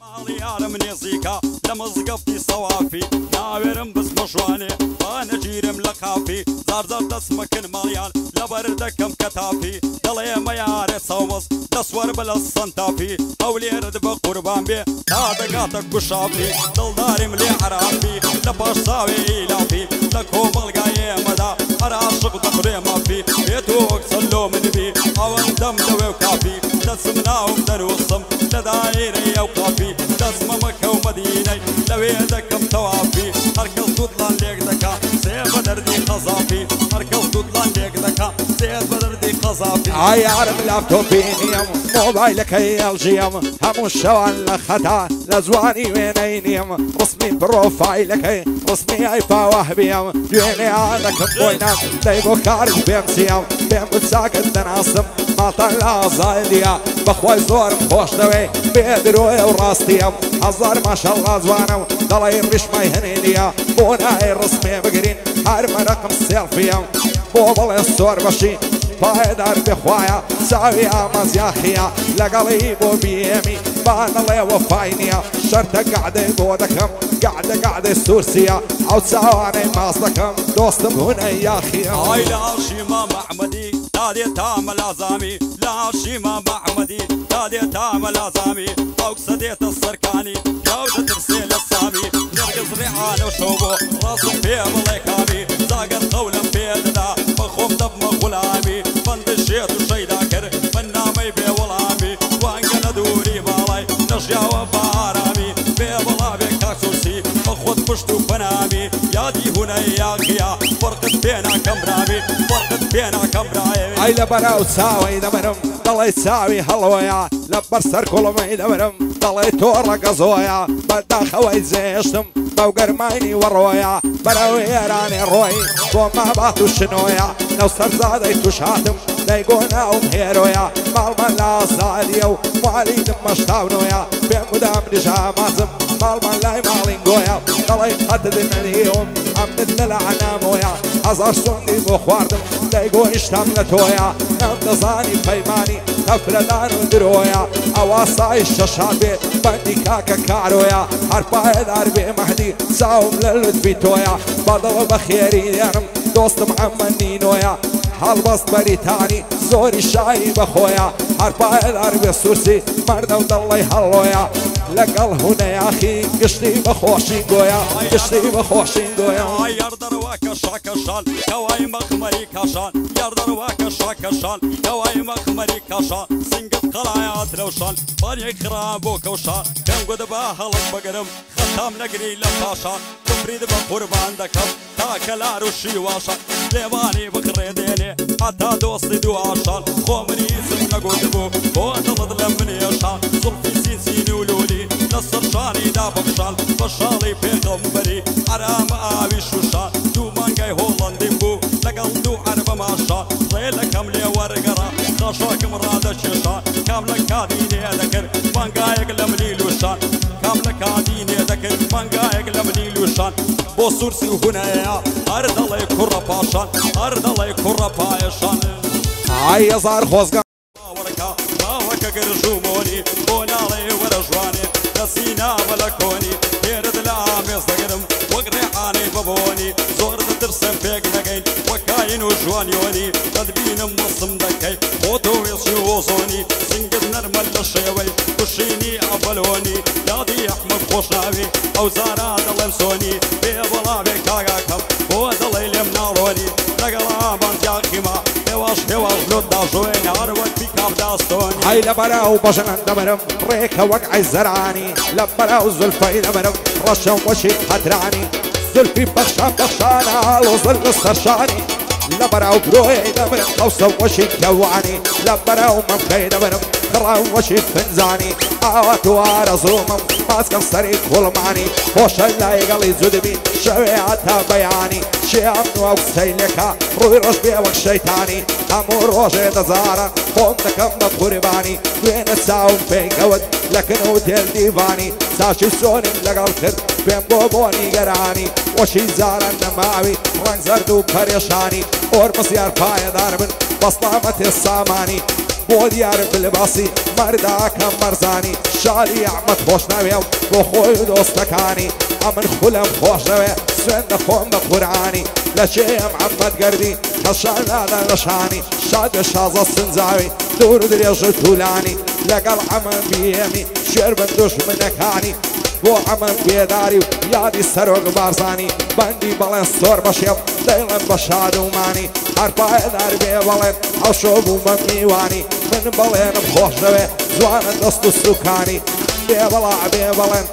ماڵیارە منێزیکە لە مزگەفتی سەوافی ناوێرم بزمەشوانێ بانەگیرم لە قافی زارزار دەسمەکن ماڵیان لەبەر دەکەم کەتافی دەڵێ مەیارێ سەومەز دەسوەر بە لە سەنتافی هەولێرت بە قوربان بێ تا دەگاتە کوشافی دڵداریم لێ عراقی لە پاش ساوێ ئیلافی لە کۆمەڵگای ئێمەدا هەر عاشق دەخورێ مافی بێت وەک سەلۆ منبی ئەوەندەم لەوێ و کافی دەچم ناوم دەروسم لە دایرەی ئەو قافی دەچمە مەکە و مەدینەی لەوێ دەکەم تەوافی هەرکەس دووتڵان لێک دەکا سێ بە دەردی قەزافی هەرکەس دووتڵان لێک دەکا سێ بە دەردی قەزافی عیارم لاپتۆپی نیم مۆبایلەکەی ئەڵژیم هەموو شەوان لە خەتا لە جوانی وێنەی نیم ڕسمی پرۆفایلەکەی ڕسمی ئایپاوە بیم دوێنێ ئادەکەم بۆینم دەی بۆ کارت پێم چیم پێم بچاکت دەناسم ماتان لە ئازادیە بەخوای زۆرم خۆش دەوێ بێدرۆیە و ڕاستیم هەزار ماشەڵڵا جوانم دەڵێ ڕیشمای هەنێنیە بۆ نایە ڕسمێ بگرین هەر مەرەقم سێڵفیم بۆ بڵێ سۆر بەشی پایدار بخوایا ساوی ئامازیاخیە لەگەڵی بۆ بیێمی بانەڵێ وەفای نییە شەرتە گعدەی بۆ دەکەم گعدەی سوورسیە ئەو چاوانەی ماس دەکەم دۆستم هونەی یاخیە ئای لە عاشیمە مەحمەدی دادێ تامە لازامی لە عاشیمە مەحمەدی دادێ تامە لازامی ئەوکسە دێتە سەرکانی یاو دەترسێ لە سامی نەرگەز ڕێعانە شەو بۆ ڕاستم پێ بڵێ کامی زاگەر قەولم پێ دەدا بەخۆم دەبمە غولامی بەندشێت و شەیدا کرد من نامەی بێوەڵامی وانگە لە دووری باڵای نەژیاوە بە ئارامی بێ بەڵاوێ کاکسوسی بە خۆت پشت و پەنامی یادی هونەی یاقیە فەرقت پێ ناکەم برامی فەرقت پێ ناکەم برایەوی ئای لە بەراو چاوەی دەبرم دەڵێ چاوی هەڵۆیە لە بەرسەر کوڵمەی دەبرم دەڵێ تۆڕە گەزۆیە بەداخەوەی جێشتم بەو گەرماینی وەڕۆیە بەرەو ئێرانی ڕۆی بۆ مابات و شنۆیە نەو سەرزادەی توش هاتم دەیگۆ ناوم هێرۆیە ماڵمان لە ئازادیە و مالیدم مەشتاونۆیە پێم مدام نژامازم ماڵمان لای ماڵینگۆیە دەڵێ قەتت نەنیوم ئەمنت لە لەعنامۆیە هەزار سوندی بۆ خواردم دەیگۆ ئیشتام لە تۆیە نەم دەزانی پەیمانی تەفرەدان و درۆیە ئەوا سای شەشاد بێ بەندی کاکە کارۆیە هەر پایدار بێ مەهدی چاوم لە لوتفی تۆیە بەدڵە بە خێری دێنم دۆستم ئەمە نینۆیە هەڵبەست بەریتانی زۆری شایی بەخۆیە هەر پایدار بێ سوورسی مەردە و دڵی هەڵۆیە لەگەڵ هونەیاخی گشتی بەخۆشی گۆیە گشتی بەخۆشی گۆیە یاردەڕواکە شاکەشان کەوای مەخمەری کاشان یاردەڕواکە شاکەشان کەوای مەخمەری کاشان سنگت قەڵایات رەوشان بارێک خرا بۆ کەوشان کەم گوت بە هەڵک بەگرم خەتام نەگری لە پاشان بفرید بە قوربان دەکەم تاکە لار و شیواشان لێوانی بخڕێ دێنێ هەتا دۆستی دواشان خۆ منیزم نەگوت بوو بۆ دڵت لە منێشان زوڵفی سینسین و لولی لەسەر شانیدا بەخشان بە شاڵی پێغەمبەری ئارامە ئاوی شوشان دوو مانگای هۆڵەندیم بوو لەگەڵ دوو عەربە ماشان ڕێ لەکەم لێ وەرگەڕا خاشاکم ڕادەکێشان کام لە کادینێ دەکرد مانگایەک لە منی لوشان کام لە کادینێ دەکرد مانگایەک لە منی لوشان بۆ سوورسی و هونەیە هەر دەڵێ کوڕە پاشان هەر دەڵێ کوڕە پایەشان ئای هەزار خۆزگە باوەڕەکە باوەکە گەرژومۆنی بۆ ناڵێ وەرە ژوانێ دەستی نامە لە کۆنی پێرت لە ئامێز دەگرم وەک ڕێحانەی بەبۆنی زۆر دەترسم پێک نەگەین وەکاین و جوانیۆنی دەتبینم مەسم دەکەی بۆ تۆ وێسی وۆزۆنی سنگت نەرمە لە شێوەی کوشینی ئەڤەلۆنی یادی ئەحمەد خۆشناوی ئەو زارا دەڵێم سۆنی بێ بەڵاوێ کاگاکەم بۆ دەڵێ لێم ناڕۆنی لەگەڵ ئامانزیاقیما هێواش لۆت داژۆین هەروەک پیکاپ داستۆنی ئای لە بەراو بەژنان دەبرم ڕێکە وەک عەیزەرانی لە بەراو زولفەی دەبرم ڕەشەم وەشی قەترانی زولفی بەخشان بەخشانە هەڵۆزل لە سەرشانی لە بەراو برۆی دەبرم قەوسە وەشی کەوانی لە بەراو مەمکەی دەبرم کڕاو وەشی فنجانی ئاوا توارە زوومم ماسکەم سەری کوڵمانی خۆشە لایگەڵی جودبی شەوێ هەتا بەیانی شێم نوە قسەی لێکا ڕووی ڕۆژ بێ وەک شەیتانی هەموو ڕۆژێ دەزارە خۆم دەکەم بە قوربانی دوێنە چاوم پێیکەوت لەکن و دێل دیوانی ساشی سۆنیم لەگەڵ کرد پێم بۆ بۆنی گەرانی وەشی زارە نەماوی ڕەنگ زەرد و پەرێشانی ئۆرمەزیار پایەدار بن بەسڵامەتێ سامانی بۆ دیارم بلباسی مەرداکەم مەرزانی شاری ئەحمەد خۆش ناوێ بۆ خۆی و دۆستەکانی ئەمن خولم خۆش نەوێ سوێن دەخۆم بە قورعانی لە چێم عەمەد گەردی هەشان نادە لەشانی شاد بە شازە سنجاوی دوور و درێژ و توولانی لەگەڵ ئەمن بیێمی شێر بن دوژمنەکانی بۆ ئەمن بێداری و یادی سەرۆک بارزانی بەندی بەڵێن سۆر بەشێو دەیڵم بە شادومانی هەرپایەدار بێ بەڵێن ئەوشۆ بوو بە میوانی من بەڵێنم خۆش دەوێ جوانە دەست و سوکانی بێبەڵا بێ بەڵێن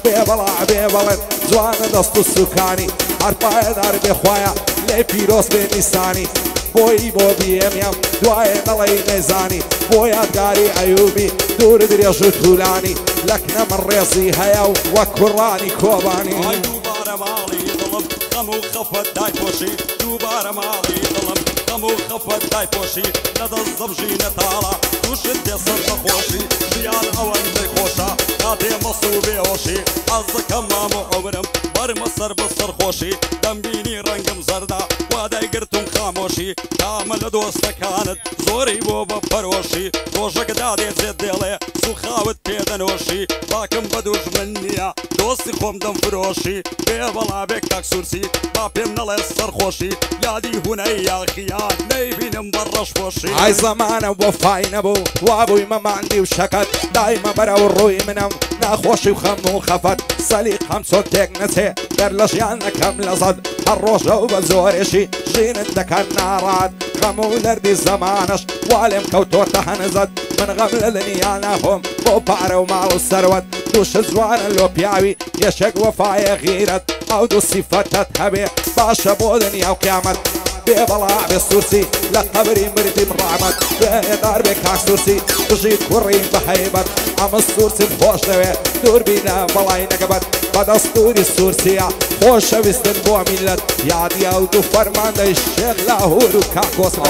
بێبەڵا بێ بەڵێن جوانە دەست و سوکانی هەرپایەدار بێ خوایە لێ پیرۆز بێ نیسانی بۆی بۆ بیێمیم دوایێ دەڵی نەیزانی بۆ یادگاری ئەیوبی دوور درێژ و توولانی لەکنە من ڕێزی هەیە و وەک کوڕانی کۆبانی دووبارە ماڵی دڵم غەم و خەفەت دایپۆشی دووبارە ماڵی دڵم غەم و خەفەت دایپۆشی لەدەست دەبژینە تاڵە تووشت دێسەر بەخۆشی ژیان ئەوەندەی خۆشە کاتێ مەست و بێهۆشی ئەز دەکەم مام و عومرم بەرمە سەر بە سەرخۆشی دەمبینی ڕەنگم زەردا وا دایگرتم خامۆشی تامە لە دۆستەکانت زۆری بۆ بە پەرۆشی ڕۆژەکە دادێزێت دێڵێ سوخاوت پێدەنۆشی باکم بە دوژمن نییە دۆستی خۆم دەم فرۆشی بێ بەڵا بێ کاک سورسی با پێم نەڵێ سەرخۆشی یادی هونەی یاخیان نەیبینم بە ڕەشپۆشی ئای زەمانە بۆ فای نەبوو وابووی مەماندی و شەکەت دایمە بەرەو ڕووی منم ناخۆشی و خەم و خەفەت سەلیقەم چۆن تێک نەچێ دەر لە ژیان نەکەم لەزەد هەر ڕۆژە و بە زۆرێشی ژینت دەکەن ناڕات غەم و لەردی زەمانش وا لێم کەوتۆتە هەنزەت من غەم لە دنیا ناخۆم بۆ پارە و ماڵ و سەروەت دووشت جوانە لۆ پیاوی یەشێک وەفایە غیرەت ئەو دوو سیفەتت هەبێ باشە بۆ دنیا و قیامەت بێ بەڵا بێ سوورسی لە قەبری مردیم ڕامەت بێدار بێ کاک سوورسی دژی کوڕیم بە هەیبەت ئەمە سوورسم خۆش دەوێ دووربینە بەڵای نەگەبەت بەدەستوری سوورسیە خۆشەویستن بۆ میلەت یادی ئەو دوو فەرماندەی شێخ لاهور و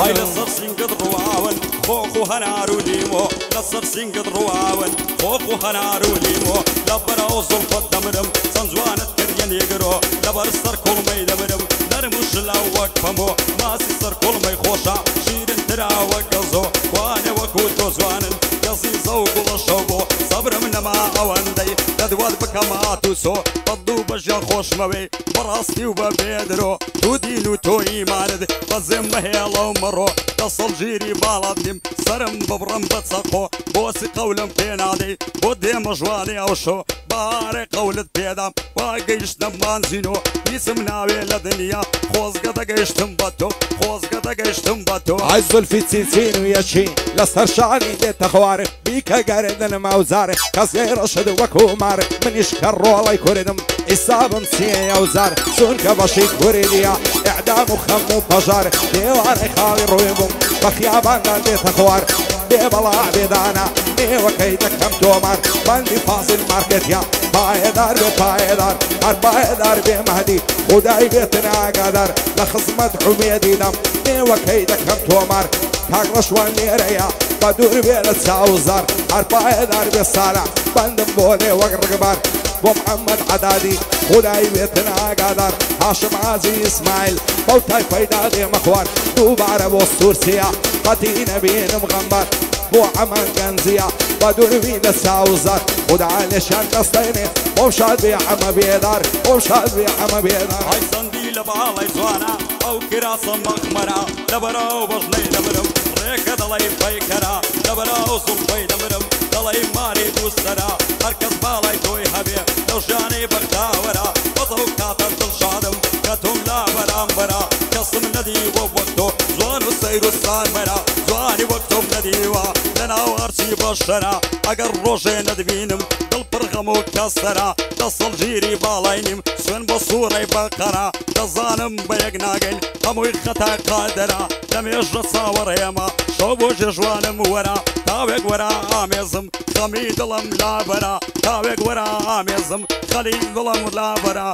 ئای لەسەر سینگت ڕواون خۆخ و هەنار و لیمۆ لەسەر سینگت ڕواون خۆخ و هەنار و لیمۆ لە بەرەو زوڵفەت دەمرم چەند جوانت کردیە نێگرۆ لەبەر سەر کوڵمەی دەمرم نەرم و شلاو وەک پەمۆ ماسی سەر کوڵمەی خۆشە شیرن ترا وەک گەزۆ وانە وەکو تۆ جوانن گەزی زەو گوڵە شەو بۆ سەبرم نەما ئەوەندەی دەدوات بکەم هاتووسۆ بەدوو بەژیان خۆشمەوەی بەڕاستی و بە بێدرۆ تو دین و تۆ ئیمانت بەزێم مەهێڵە و مەڕۆ دەسەڵ ژیری باڵات نیم سرم ببڕم بە چەقۆ بۆسی قەولم پێ نادەی بۆ دێمە ژوانی ئەوشۆ بارێ قەولت پێدام وا گەیشتم مانزینۆ هیچم ناوێ لە دنیا خۆزگە دەگەیشتم بە تۆ خۆزگە دەگەیشتم بە تۆ ئای زولفی چین و یەچی لەسەر شانی دێتە خوارە بیکە گەردن ماوزارە کەس گەیڕەشد وەکو مارە منیش کە ڕۆڵی کوردم ئیسابم چیە وزار چونکە بەشی کوردیە ئەعدام و خەم و پەژار دێوانەی خاڵی ڕووی بووم بە خیاباندا دێتە خوار بێ بەڵا بێدانە نێوەکەی دەکەم تۆمار بەندی فازل مارکێتیا پایەدار بێ پایەدار هەر پایەدار بێ مەهدی خودای بێتن ئاگادار لە خزمەت عومێدیدەم نێوەکەی دەکەم تۆمار کاک ڕەشوان لێرەیە بە دوور بێ لە چاوزار هەر پایەدار بێ سارە بەندم بۆ لێ وەک ڕگبار بۆ محەممەد عەدادی خودای بێتن ئاگادار هاشم ئازی ئیسمایل بەو تایفەیدا دێمە خوار دووبارە بۆ سوورسیە قەتی نەبینم غەمبەر بۆ ئەمان گەنجیە بە دووروی لە چاوزار خدا لێشان دەستێنێ بۆ شاد بێ ئەمە بێدار بۆ شاد بێ ئەمە بێدار ئای سەندی لە باڵی جوانە ئەو کراسە مەخمەرە لەبەرەو بەژنەی دەمرم ڕێکە دەڵی پەیکەرە لەبەرەو زوڵفەی دەمرم دەڵی ماری دووسەرە هەرکەس باڵای تۆی هەبێ لەو ژیانەی بەختاوەرە بەزە و کاتە دڵشادم کە تۆم لا بەرامبەرە کەسم نەدیوە وەک تۆ جوان و سەیر و سانمەرە جوانی وەک تۆم نەدیوە لەناو هەرچی بەشەرە ئەگەر ڕۆژێ نەدبینم دڵ پڕ غەم و کەسەرە دەسەڵ ژیری باڵای نیم سوێن بە سوورەی بەقەرە دەزانم بە یەک ناگەین هەمووی خەتا قادەرە لەمێژە چاوەڕێمە شۆ بۆ جێژوانم وەرە تاوێک وەرە ئامێزم خەمی دڵم لابەرە تاوێک وەرە ئامێزم خەلی دڵم لابەرە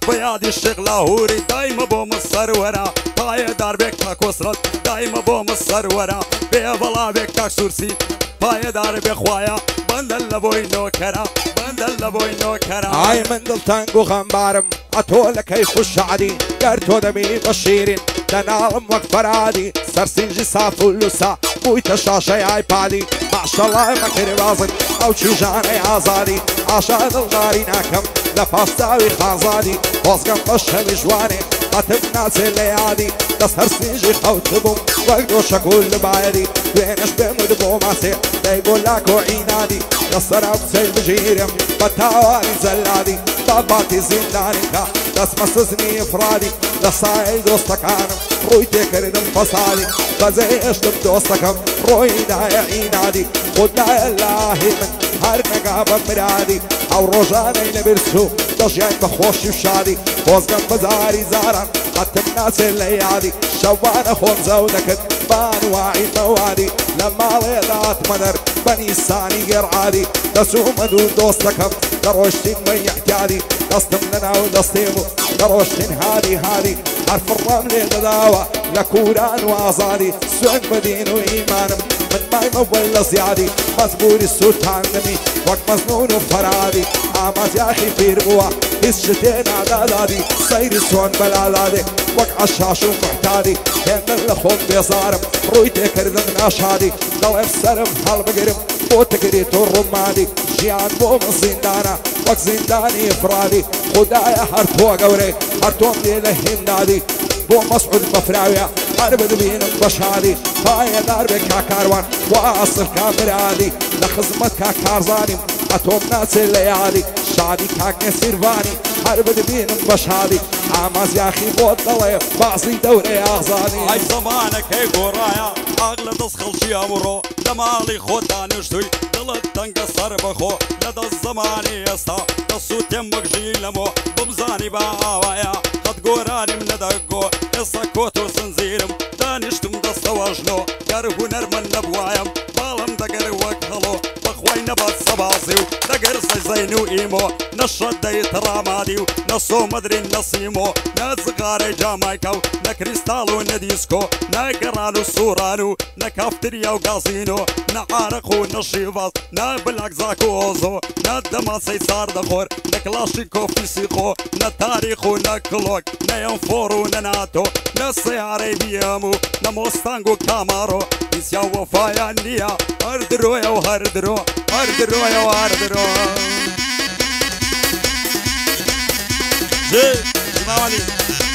بە یادی شێخ لاهوری دایمە بۆمە سەروەرە پایەدار بێک تا کۆسرەت دایمە بۆمە سەروەرە بێ بەڵا بێک کاک سوورسی پایەدار بێ خوایە بەندەل لە بۆی نۆکەرە بەندەل لە بۆی نۆکەرە ئای من دڵتەنگ و غەمبارم ئەتۆ لە کەیف و شعری گەر تۆ دەبینی بە شیرین دەناڵم وەک فەرادی سەرسینجی ساف و لوسا بويت الشاشة يا بادي ما شاء الله مكر بازن او چجاني آزادي عشان الغاري ناكم لفاستاوي خازادي وزقم بشه بجواني قتب ناس الليادي دس هرسيجي خوتبهم وقدو شكول بعيدي بينش بمد بوماسي بيقول لك وعينادي يصر عبسي بجيرم بتاواني زلادي باباتي زندانيكا دس مسسني افرادي دساي دوستك عنم رويتي كردم فصالي بزيش دوستكم روي داي عينادي خد داي الله من هر نقابة مرادي او روجاني نبرسو دجيان بخوشي وشادي بوزقم بزاري زاران قتم ناس الليادي شوان خون زودكت بان واعي موادي لما ويضات مدر بني ساني غير عادي دسو مدو دوستكم دروشتين من يحتادي دستم لنا ودستيمو دروشتين هادي حرف الرمل دداوة لكوران وازادي سوق مدين وإيمانم من ماي مول زيادي مزبور السلطان نمي وقت مزنون وفرادي عماز يا أخي في ربوة هسشتين عدادادي سيري سون بلالادي وقت عشاش ومحتادي كان الخون بيصارم رويتي كردم ناشادي ضوء بسرم حال بقرم بوتكريت الرمادي جيان بو من زندانا وقت زنداني افرادي خدايا حرتو قوري حرتو ليله هندادي بو مسعود مفراوية حرب دبين بشادي هاي داربك كاكاروان واصل كامرادي لخزمت كاكارزاني اتوم ناس الليالي شادي كاك سيرفاني حرب دبين بشادي عماز يا اخي بود ضلي بعصي دوري اغزاني هاي زمانك هي قرايا اغلى تسخل شي امرو لمالي خداني وشتوي دلت تنقصر بخو لدى الزمان يستا دسو تمك جيلمو بمزاني باوايا قد قراني من دقو يسكوت وسنزيرم دانشتم دست واجنو قرهو نرمن نبوايم بالم دقر وكهلو بخواي نبات سبازيو دقر زينو ايمو نشد ديت راماديو نصو مدري نصيمو نزغاري جامايكاو نكريستالو نديسكو نقرانو سورانو نكافتريا وقازينو نعارقو نشيفاز نبلاكزاكوزو ندماسي صار دخور نكلاشيكو فيسيقو نتاريخو نكلوك نينفورو نناتو نسياري بيامو نموستانغو كامارو إسيا وفايا نيا هردرو يا وهردرو هردرو يا وهردرو جي